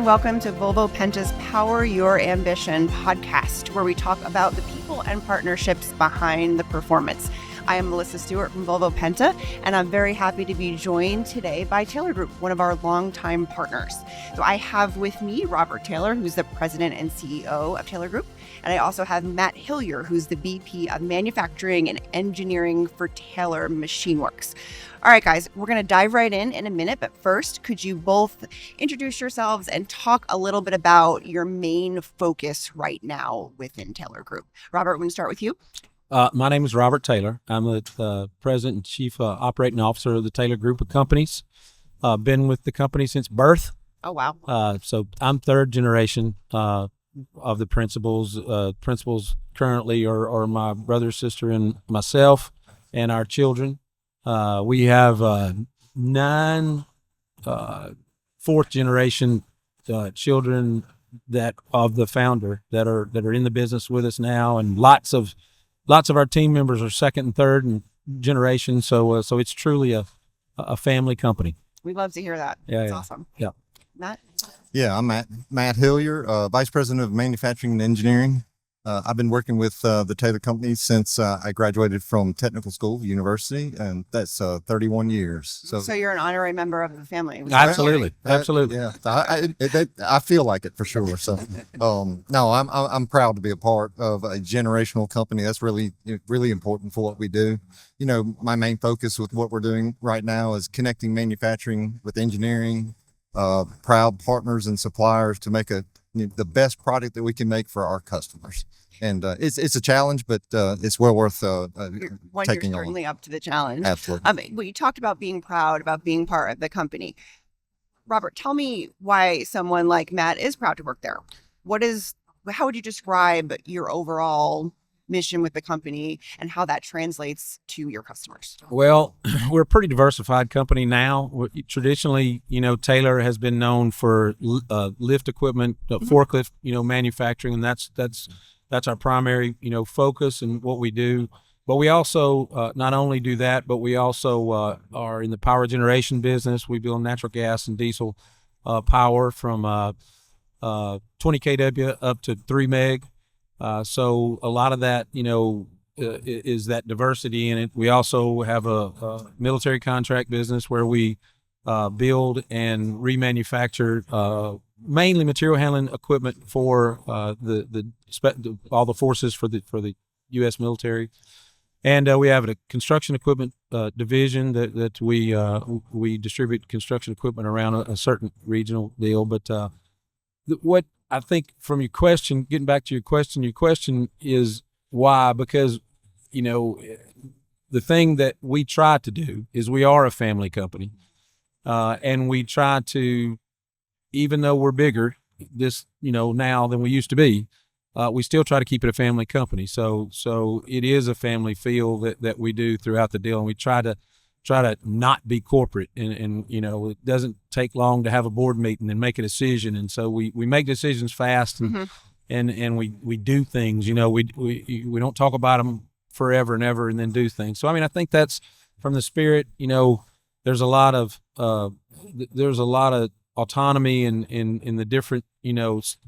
and welcome to Volvo Penta's Power Your Ambition podcast, where we talk about the people and partnerships behind the performance. I am Melissa Stewart from Volvo Penta, and I'm very happy to be joined today by Taylor Group, one of our longtime partners. So I have with me Robert Taylor, who's the president and CEO of Taylor Group, and I also have Matt Hillyer, who's the VP of Manufacturing and Engineering for Taylor Machine Works. All right, guys, we're going to dive right in a minute, but first, could you both introduce yourselves and talk a little bit about your main focus right now within Taylor Group? Robert, we're going to start with you. My name is Robert Taylor. I'm the president and chief operating officer of the Taylor Group of companies. Been with the company since birth. Oh, wow. So I'm third generation of the principals. Principals currently are my brother, sister, and myself, and our children. We have 9 fourth generation children that of the founder that are in the business with us now, and lots of our team members are second and third generation. So it's truly a family company. We love to hear that. Yeah, That's yeah. awesome. Yeah. Matt? Yeah, I'm Matt Hillyer, Vice President of Manufacturing and Engineering. I've been working with the Taylor Company since I graduated from technical school, university, and that's 31 years. So you're an honorary member of the family. Absolutely. Absolutely. Yeah, I feel like it for sure. So, no, I'm proud to be a part of a generational company. That's really important for what we do. You know, my main focus with what we're doing right now is connecting manufacturing with engineering. Proud partners and suppliers to make the best product that we can make for our customers. And it's a challenge, but it's well worth taking you're certainly up to the challenge. Absolutely. Well, you talked about being proud, about being part of the company. Robert, tell me why someone like Matt is proud to work there. How would you describe your overall mission with the company and how that translates to your customers? Well, we're a pretty diversified company now. Traditionally, Taylor has been known for lift equipment, forklift, manufacturing, and that's our primary, focus and what we do. But we also not only do that, but we also are in the power generation business. We build natural gas and diesel power from 20 kW up to 3 meg. So a lot of that, is that diversity in it. We also have a military contract business where we build and remanufacture mainly material handling equipment for all the forces for the U.S. military. And we have a construction equipment division that we distribute construction equipment around a certain regional deal. But what I think from your question, getting back to your question is why? Because, the thing that we try to do is we are a family company. And we try to, even though we're bigger now than we used to be, we still try to keep it a family company. So it is a family feel that we do throughout the deal. And we try to not be corporate, and it doesn't take long to have a board meeting and make a decision. And so we make decisions fast and we do things, we don't talk about them forever and ever and then do things. So, I think that's from the spirit, there's a lot of autonomy in the different,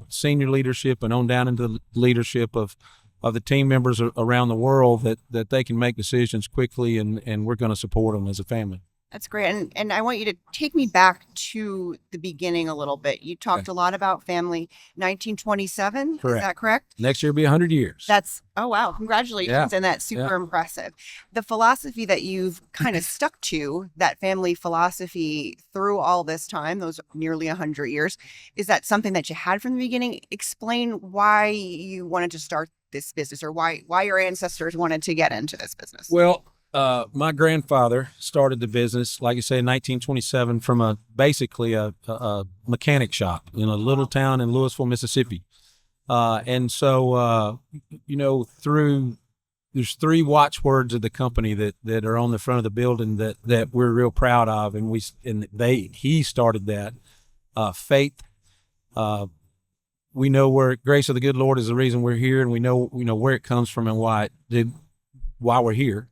senior leadership and on down into the leadership of the team members around the world that they can make decisions quickly, and we're going to support them as a family. That's great. And I want you to take me back to the beginning a little bit. You talked a lot about family. 1927, correct. Is that correct? Next year will be 100 years. Oh, wow. Congratulations. Yeah. And that's super impressive. The philosophy that you've kind of stuck to, that family philosophy through all this time, those nearly 100 years, is that something that you had from the beginning? Explain why you wanted to start this business, or why your ancestors wanted to get into this business. Well, my grandfather started the business, like you say, in 1927 from basically a mechanic shop in a little town in Louisville, Mississippi. And so, there's 3 watchwords of the company that are on the front of the building that we're real proud of. And he started that, faith. We know where grace of the good Lord is the reason we're here, and we know where it comes from and why we're here.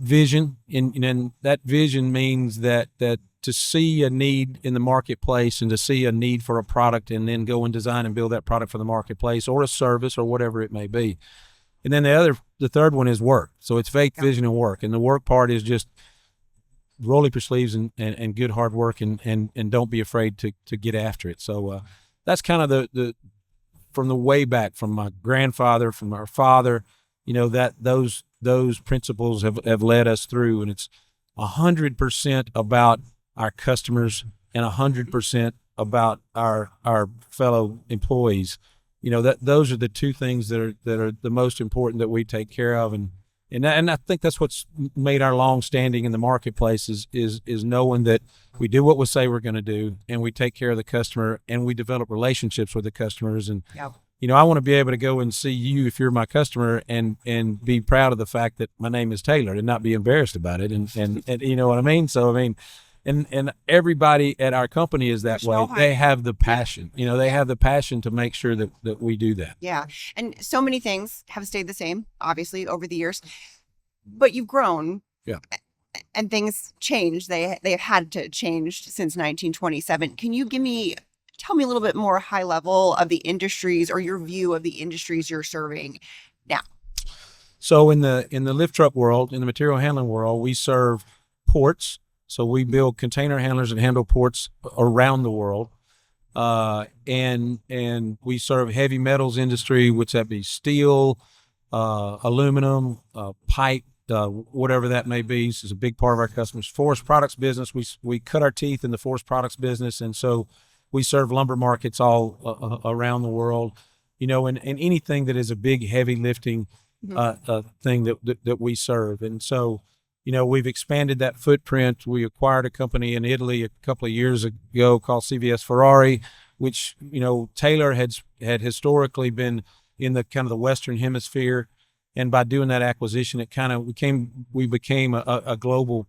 Vision, and that vision means that to see a need in the marketplace and to see a need for a product and then go and design and build that product for the marketplace or a service or whatever it may be. And then the third one is work. So it's faith, vision, and work. And the work part is just roll up your sleeves and good hard work and don't be afraid to get after it. So that's kind of the from the way back, from my grandfather, from our father, that those principles have led us through, and it's 100% about our customers and 100% about our fellow employees. That those are the two things that are the most important that we take care of, and I think that's what's made our long standing in the marketplace is knowing that we do what we say we're going to do, and we take care of the customer, and we develop relationships with the customers. And I want to be able to go and see you if you're my customer and be proud of the fact that my name is Taylor and not be embarrassed about it. And you know what I mean? So and everybody at our company is that way. They have the passion. They have the passion to make sure that we do that. Yeah. And so many things have stayed the same, obviously, over the years. But you've grown. Yeah. And things changed. They have had to change since 1927. Can you tell me a little bit more high level of the industries or your view of the industries you're serving now? So in the lift truck world, in the material handling world, we serve ports. So we build container handlers and handle ports around the world. And we serve heavy metals industry, which that be steel, aluminum, pipe, whatever that may be. This is a big part of our customers. Forest products business, we cut our teeth in the forest products business. And so we serve lumber markets all around the world, and anything that is a big, heavy lifting thing that we serve. And so, we've expanded that footprint. We acquired a company in Italy a couple of years ago called CVS Ferrari, which, Taylor had historically been in the kind of the Western hemisphere. And by doing that acquisition, we became a global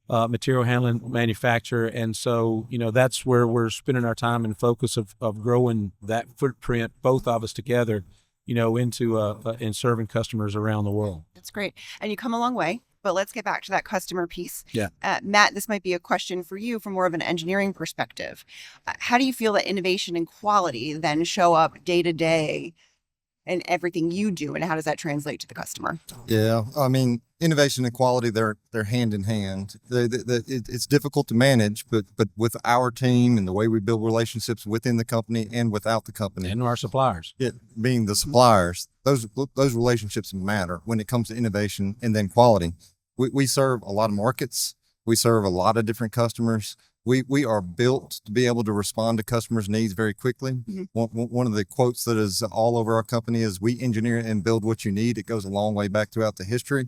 material handling manufacturer. And so, that's where we're spending our time and focus of growing that footprint, both of us together, into and serving customers around the world. That's great. And you come a long way. But let's get back to that customer piece. Yeah. Matt, this might be a question for you from more of an engineering perspective. How do you feel that innovation and quality then show up day to day in everything you do, and how does that translate to the customer? Yeah, I mean, innovation and quality, they're hand in hand. It's difficult to manage, but with our team and the way we build relationships within the company and without the company, and our suppliers, it being the suppliers, those relationships matter when it comes to innovation and then quality. We serve a lot of markets. We serve a lot of different customers. We are built to be able to respond to customers' needs very quickly. Mm-hmm. One of the quotes that is all over our company is, "We engineer and build what you need." It goes a long way back throughout the history.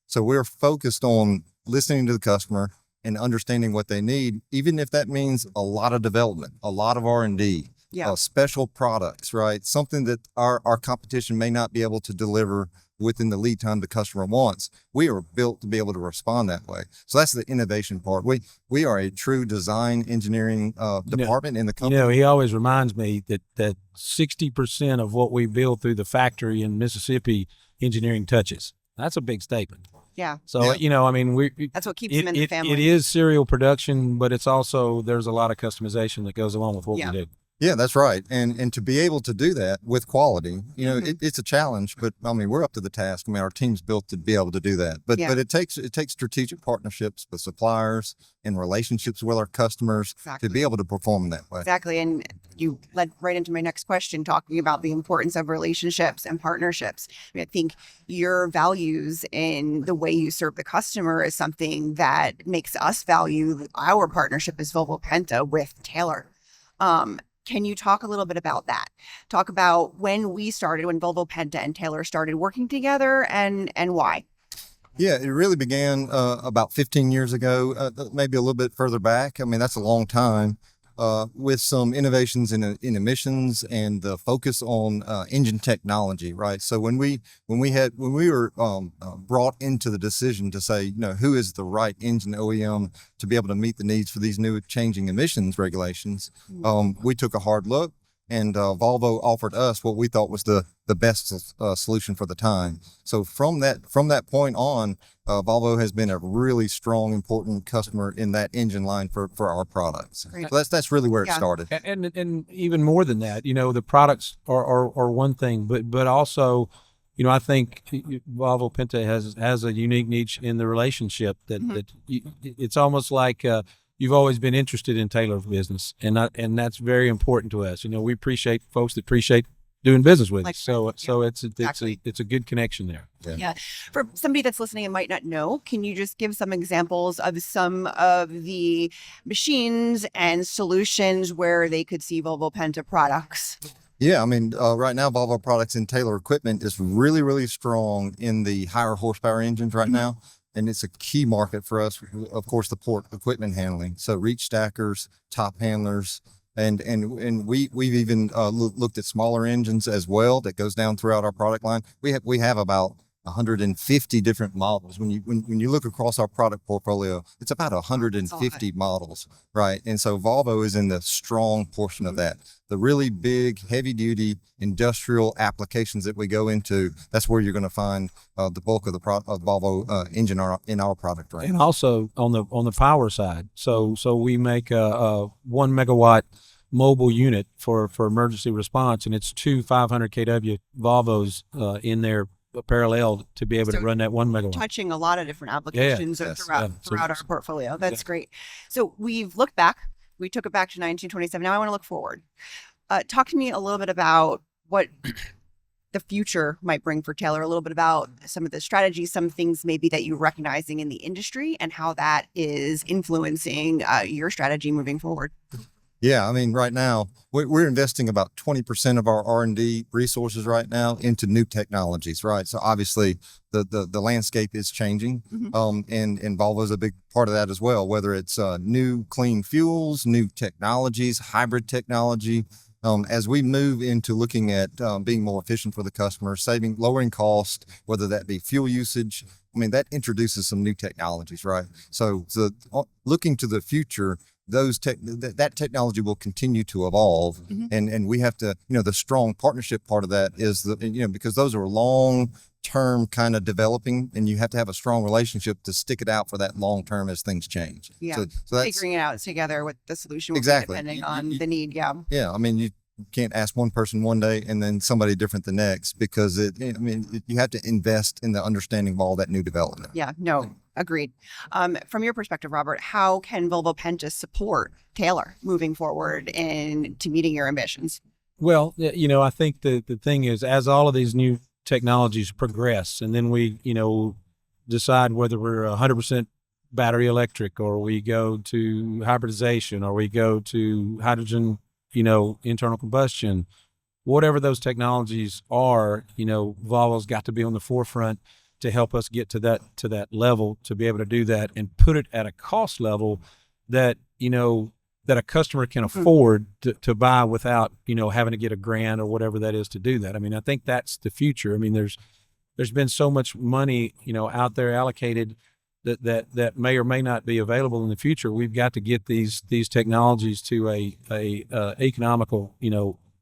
So we're focused on listening to the customer and understanding what they need, even if that means a lot of development, a lot of R&D, special products, right? Something that our competition may not be able to deliver within the lead time the customer wants. We are built to be able to respond that way. So that's the innovation part. We are a true design engineering department in the company. He always reminds me that 60% of what we build through the factory in Mississippi, engineering touches. That's a big statement. Yeah. So, I mean, that's what keeps them in the family. It is serial production, but it's also, there's a lot of customization that goes along with what we do. Yeah, that's right. And to be able to do that with quality, it's a challenge, but I mean, we're up to the task. I mean, our team's built to be able to do that, but it takes strategic partnerships with suppliers and relationships with our customers to be able to perform that way. Exactly. And you led right into my next question, talking about the importance of relationships and partnerships. I think your values in the way you serve the customer is something that makes us value our partnership as Volvo Penta with Taylor. Can you talk a little bit about that? Talk about when Volvo Penta and Taylor started working together and why. Yeah, it really began about 15 years ago, maybe a little bit further back. I mean, that's a long time, with some innovations in emissions and the focus on engine technology, right? So when we were brought into the decision to say, who is the right engine OEM to be able to meet the needs for these new changing emissions regulations, we took a hard look and Volvo offered us what we thought was the best solution for the time. So from that point on, Volvo has been a really strong, important customer in that engine line for our products. Great. So that's really where it Yeah. started. And even more than that, the products are one thing, but also, I think Volvo Penta has a unique niche in the relationship that it's almost like you've always been interested in Taylor's business, and that's very important to us. We appreciate folks that appreciate doing business with us. So exactly. it's a good connection there. Yeah. For somebody that's listening and might not know, can you just give some examples of some of the machines and solutions where they could see Volvo Penta products? Yeah, I mean, right now, Volvo products and Taylor equipment is really, really strong in the higher horsepower engines right now. And it's a key market for us, of course, the port equipment handling. So reach stackers, top handlers, and we've even looked at smaller engines as well that goes down throughout our product line. We have about 150 different models. When you look across our product portfolio, it's about 150 models, right? And so Volvo is in the strong portion of that. The really big, heavy duty industrial applications that we go into, that's where you're going to find the bulk of the Volvo engine in our product range. And also on the power side, so we make a 1 megawatt mobile unit for emergency response, and it's two 500 kW Volvos in there parallel to be able to run that 1 megawatt. Touching a lot of different applications throughout our portfolio. That's great. So we've looked back. We took it back to 1927. Now I want to look forward. Talk to me a little bit about what the future might bring for Taylor, a little bit about some of the strategies, some things maybe that you're recognizing in the industry and how that is influencing your strategy moving forward. Yeah, I mean, right now we're investing about 20% of our R&D resources right now into new technologies, right? So obviously the landscape is changing, and Volvo is a big part of that as well. Whether it's new clean fuels, new technologies, hybrid technology. As we move into looking at being more efficient for the customer, lowering cost, whether that be fuel usage, I mean, that introduces some new technologies, right? So looking to the future, that technology will continue to evolve, and we have to, the strong partnership part of that is because those are long-term kind of developing, and you have to have a strong relationship to stick it out for that long term as things change. Yeah, so that's figuring it out together with the solution exactly depending on the need. Yeah, I mean, you can't ask one person one day and then somebody different the next, because you have to invest in the understanding of all that new development. Yeah, no, agreed. From your perspective, Robert, how can Volvo Penta support Taylor moving forward to meeting your ambitions? Well, I think the thing is, as all of these new technologies progress, and then we, decide whether we're 100% battery electric, or we go to hybridization, or we go to hydrogen, internal combustion, whatever those technologies are, Volvo's got to be on the forefront to help us get to that level, to be able to do that and put it at a cost level that, that a customer can afford to buy without, having to get a grant or whatever that is to do that. I mean, I think that's the future. I mean, there's been so much money, out there allocated that may or may not be available in the future. We've got to get these technologies to a economical,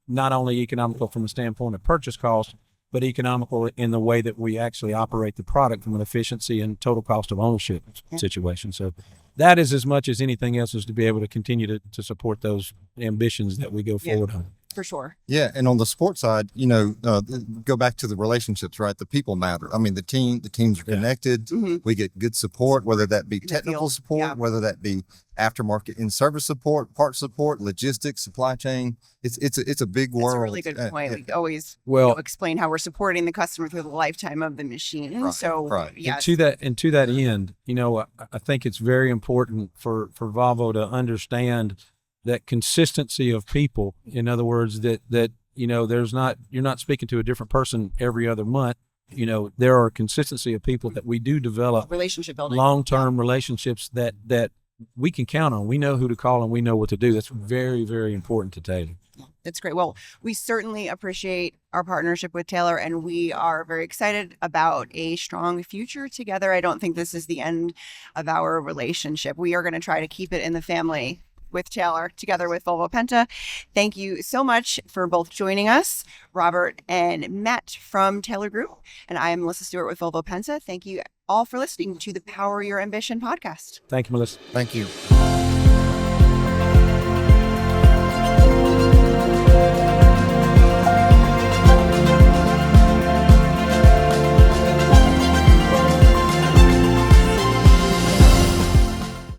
not only economical from a standpoint of purchase cost, but economical in the way that we actually operate the product from an efficiency and total cost of ownership situation. So that is as much as anything else, is to be able to continue to support those ambitions that we go forward on. For sure. Yeah, and on the sports side, go back to the relationships, right? The people matter. I mean, the teams are connected. We get good support, whether that be technical support, whether that be aftermarket in service support, part support, logistics, supply chain. It's a big world. That's a really good point. We always explain how we're supporting the customer through the lifetime of the machine. Right, so right. yes. And to that end, I think it's very important for Volvo to understand that consistency of people. In other words, that you're not speaking to a different person every other month. There are consistency of people that we do develop, relationship building, long-term relationships that we can count on. We know who to call and we know what to do. That's very, very important to Taylor. That's great. Well, we certainly appreciate our partnership with Taylor, and we are very excited about a strong future together. I don't think this is the end of our relationship. We are going to try to keep it in the family with Taylor together with Volvo Penta. Thank you so much for both joining us, Robert and Matt from Taylor Group. And I am Melissa Stewart with Volvo Penta. Thank you all for listening to the Power Your Ambition podcast. Thank you, Melissa. Thank you.